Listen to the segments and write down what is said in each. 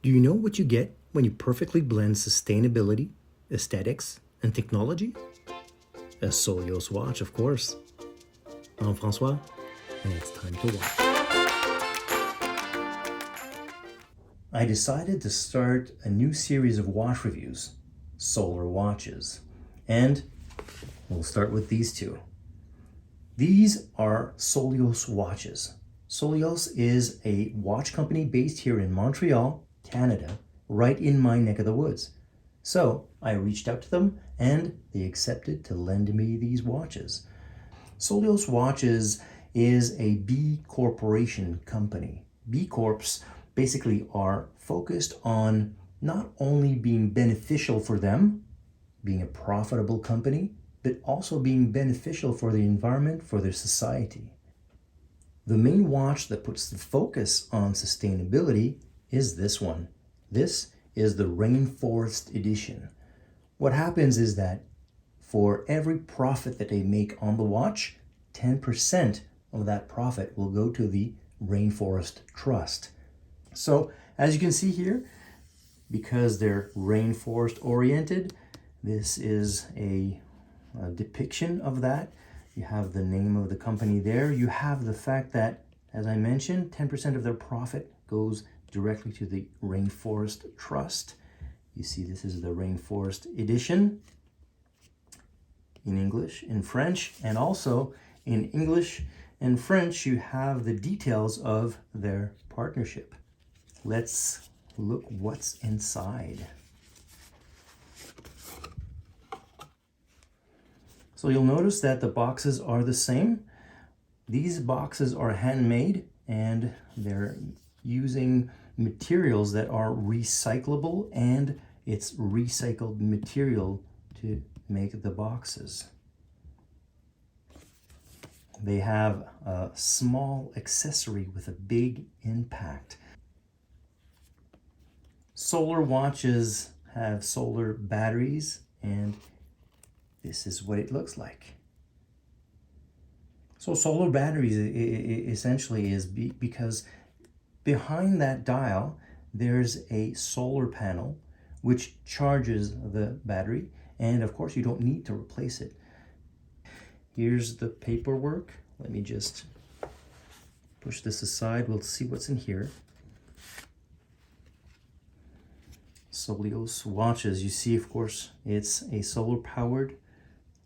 Do you know what you get when you perfectly blend sustainability, aesthetics, and technology? A Solios watch, of course. I'm Francois, and it's time to watch. I decided to start a new series of watch reviews, solar watches, and we'll start with these two. These are Solios watches. Solios is a watch company based here in Montreal, Canada, right in my neck of the woods. So I reached out to them and they accepted to lend me these watches. Solios Watches is a B Corporation company. B Corps basically are focused on not only being beneficial for them, being a profitable company, but also being beneficial for the environment, for their society. The main watch that puts the focus on sustainability is this one. This is the Rainforest Edition. What happens is that for every profit that they make on the watch, 10% of that profit will go to the Rainforest Trust. So as you can see here, because they're rainforest oriented, this is a depiction of that. You have the name of the company there. You have the fact that, as I mentioned, 10% of their profit goes directly to the Rainforest Trust. You see this is the Rainforest Edition in English, in French, and also in English and French you have the details of their partnership. Let's look what's inside. So you'll notice that the boxes are the same. These boxes are handmade and they're using materials that are recyclable, and it's recycled material to make the boxes. They have a small accessory with a big impact. Solar watches have solar batteries, and this is what it looks like. So solar batteries essentially is because behind that dial there's a solar panel which charges the battery, and of course you don't need to replace it. Here's the paperwork. Let me just push this aside. We'll see what's in here. Solios watches. You see, of course, it's a solar powered,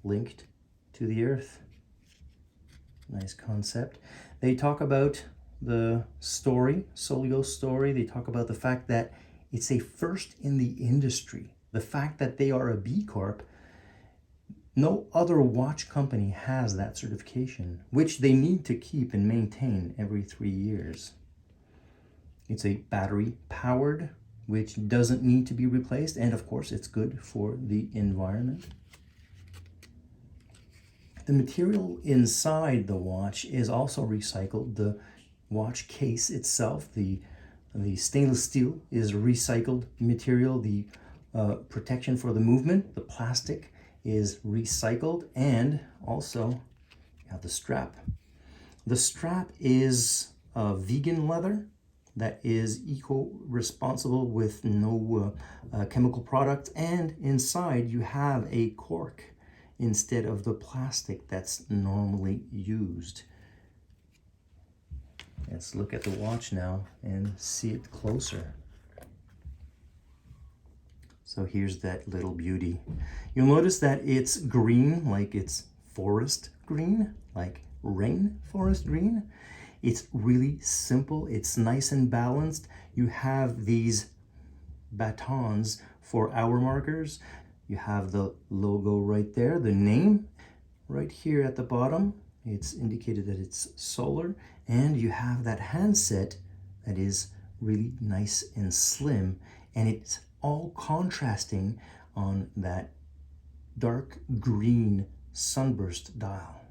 linked to the earth. Nice concept. They talk about the story, Solios story. They talk about the fact that it's a first in the industry. The fact that they are a B Corp. No other watch company has that certification, which they need to keep and maintain every 3 years. It's a battery powered, which doesn't need to be replaced, and of course it's good for the environment. The material inside the watch is also recycled. The watch case itself, the stainless steel, is recycled material. The protection for the movement, the plastic, is recycled, and also you have the strap. The strap is vegan leather that is eco-responsible with no chemical products, and inside you have a cork instead of the plastic that's normally used. Let's look at the watch now and see it closer. So here's that little beauty. You'll notice that it's green, like it's forest green, like rainforest green. It's really simple. It's nice and balanced. You have these batons for hour markers. You have the logo right there, the name right here at the bottom. It's indicated that it's solar, and you have that handset that is really nice and slim, and it's all contrasting on that dark green sunburst dial.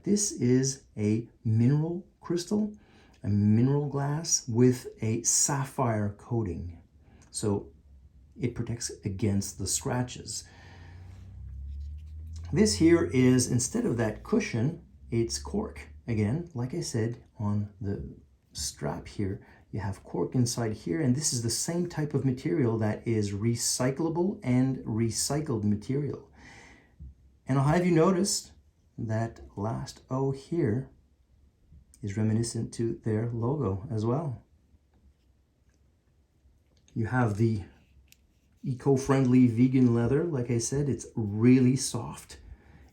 This is a mineral crystal, a mineral glass with a sapphire coating. So it protects against the scratches. This here is, instead of that cushion, it's cork. Again, like I said, on the strap here, You have cork inside here, and this is the same type of material that is recyclable and recycled material. And I'll have you notice that last O here is reminiscent to their logo as well. You have the eco-friendly vegan leather. Like I said, it's really soft.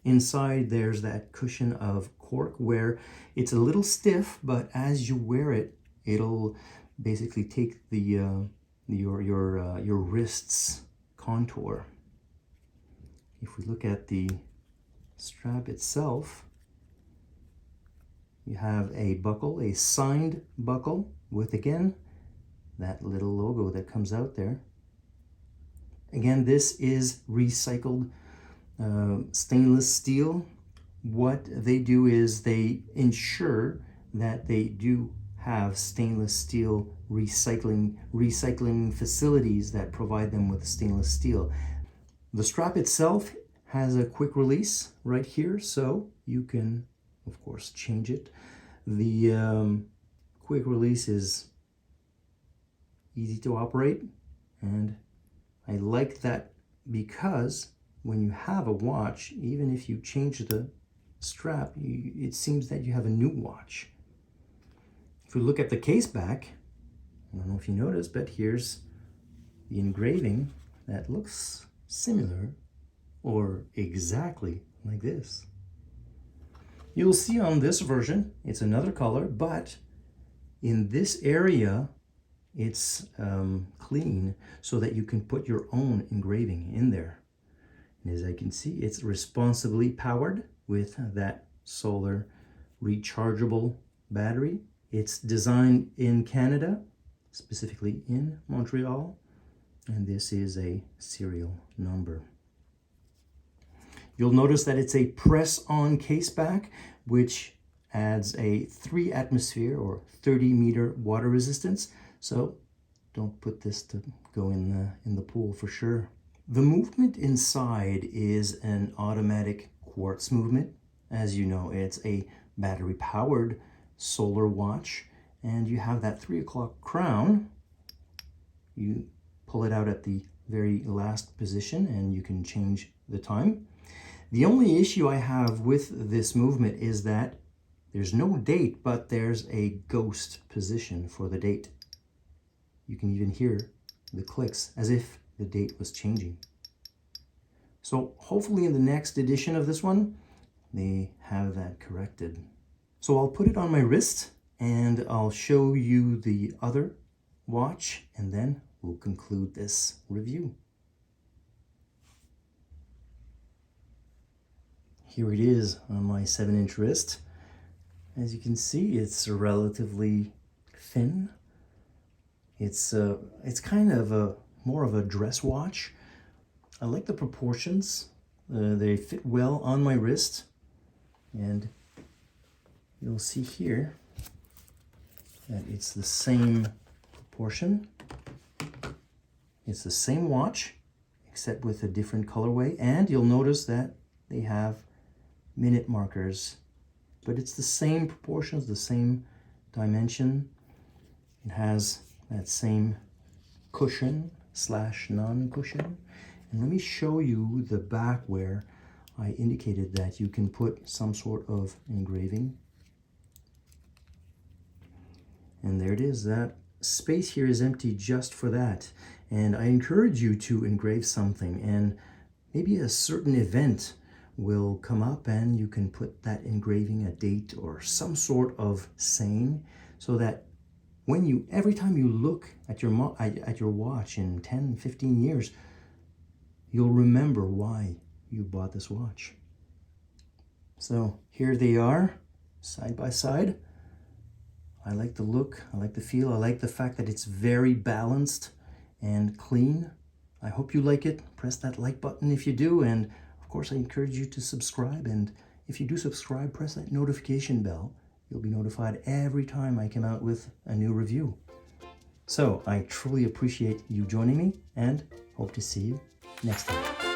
Inside there's that cushion of cork where it's a little stiff, but as you wear it, it'll basically take the your wrist's contour. If we look at the strap itself, you have a buckle, a signed buckle with, again, that little logo that comes out there. Again, this is recycled stainless steel. What they do is they ensure that they do have stainless steel recycling facilities that provide them with stainless steel. The strap itself has a quick release right here, so you can, of course, change it. The quick release is easy to operate, and I like that because when you have a watch, even if you change the strap, it seems that you have a new watch. If we look at the case back, I don't know if you noticed, but here's the engraving that looks similar or exactly like this. You'll see on this version, it's another color, but in this area, it's clean so that you can put your own engraving in there. And as I can see, it's responsibly powered with that solar rechargeable battery. It's designed in Canada, specifically in Montreal, and this is a serial number. You'll notice that it's a press-on case back, which adds a 3 atmosphere or 30 meter water resistance. So don't put this to go in the pool for sure. The movement inside is an automatic quartz movement. As you know, it's a battery-powered solar watch, and you have that 3 o'clock crown. You pull it out at the very last position and you can change the time. The only issue I have with this movement is that there's no date, but there's a ghost position for the date. You can even hear the clicks as if the date was changing. So hopefully in the next edition of this one, they have that corrected. So I'll put it on my wrist and I'll show you the other watch, and then we'll conclude this review. Here it is on my 7-inch wrist. As you can see, it's relatively thin. It's kind of more of a dress watch. I like the proportions. They fit well on my wrist, and you'll see here that it's the same proportion. It's the same watch, except with a different colorway, and you'll notice that they have minute markers, but it's the same proportions, the same dimension. It has that same cushion / non-cushion. And let me show you the back where I indicated that you can put some sort of engraving. And there it is. That space here is empty just for that. And I encourage you to engrave something, and maybe a certain event will come up and you can put that engraving, a date or some sort of saying, so that when every time you look at your watch in 10, 15 years, you'll remember why you bought this watch. So here they are, side by side. I like the look, I like the feel, I like the fact that it's very balanced and clean. I hope you like it. Press that like button if you do, and of course I encourage you to subscribe, and if you do subscribe, press that notification bell. You'll be notified every time I come out with a new review. So I truly appreciate you joining me, and hope to see you next time.